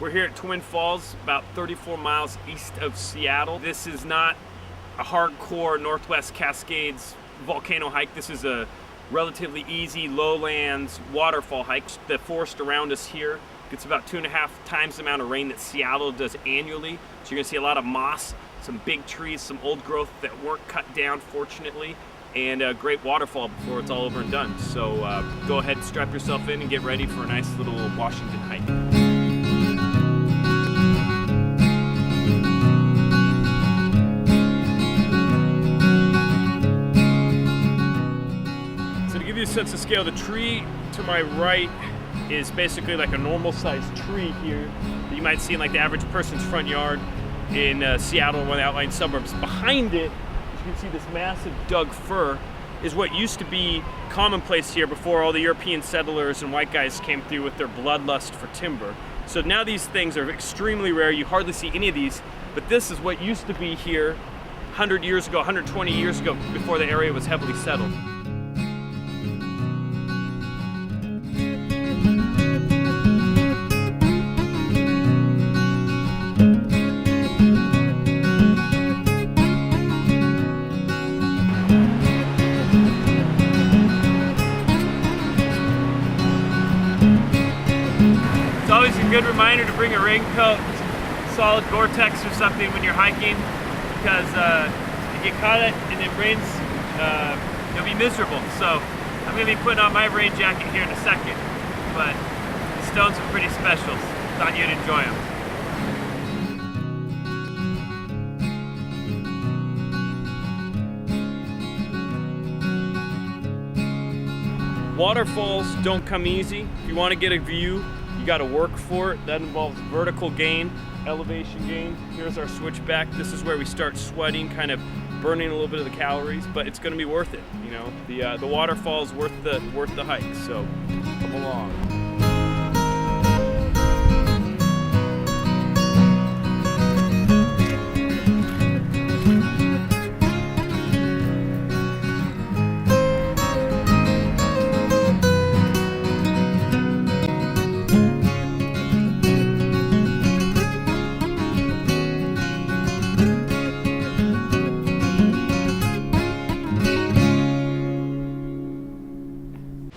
We're here at Twin Falls, about 34 miles east of Seattle. This is not a hardcore Northwest Cascades volcano hike. This is a relatively easy lowlands waterfall hike. The forest around us here gets about 2.5 times the amount of rain that Seattle does annually. So you're gonna see a lot of moss, some big trees, some old growth that weren't cut down, fortunately, and a great waterfall before it's all over and done. So go ahead and strap yourself in and get ready for a nice little Washington hike. So to give you a sense of scale, the tree to my right is basically like a normal sized tree here that you might see in like the average person's front yard in Seattle, one of the outlying suburbs. Behind it, you can see this massive Doug fir is what used to be commonplace here before all the European settlers and white guys came through with their bloodlust for timber. So now these things are extremely rare. You hardly see any of these, but this is what used to be here 100 years ago, 120 years ago, before the area was heavily settled. It's always a good reminder to bring a raincoat, solid Gore-Tex or something when you're hiking, because you get caught in the rains, you'll be miserable. So I'm going to be putting on my rain jacket here in a second, but the stones are pretty special. Thought you'd enjoy them. Waterfalls don't come easy. If you want to get a view, you got to work for it. That involves vertical gain, elevation gain. Here's our switchback. This is where we start sweating, kind of burning a little bit of the calories, but it's going to be worth it. You know, the waterfall is worth the hike. So come along.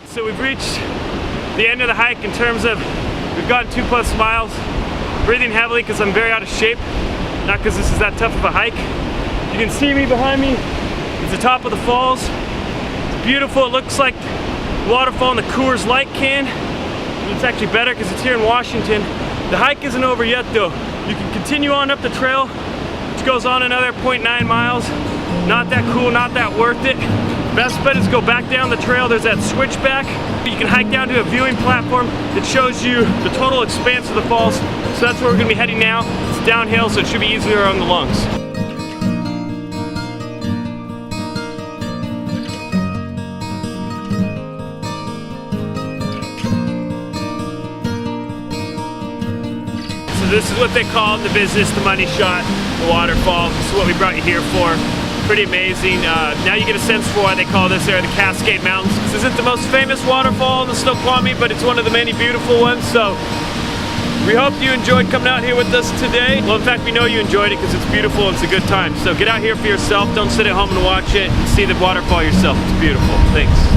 So we've reached the end of the hike in terms of we've gotten 2+ miles. Breathing heavily because I'm very out of shape, not because this is that tough of a hike. You can see me behind me. It's the top of the falls. It's beautiful. It looks like the waterfall in the Coors Light can. It's actually better because it's here in Washington. The hike isn't over yet though. You can continue on up the trail, which goes on another 0.9 miles. Not that cool, not that worth it. Best bet is go back down the trail. There's that switchback. You can hike down to a viewing platform that shows you the total expanse of the falls. So that's where we're gonna be heading now. It's downhill, so it should be easier on the lungs. So this is what they call in the business the money shot, the waterfall. This is what we brought you here for. Pretty amazing. Now you get a sense for why they call this area the Cascade Mountains. This isn't the most famous waterfall in the Snoqualmie, but it's one of the many beautiful ones. So we hope you enjoyed coming out here with us today. Well, in fact, we know you enjoyed it because it's beautiful and it's a good time. So get out here for yourself. Don't sit at home and watch it. See the waterfall yourself. It's beautiful. Thanks.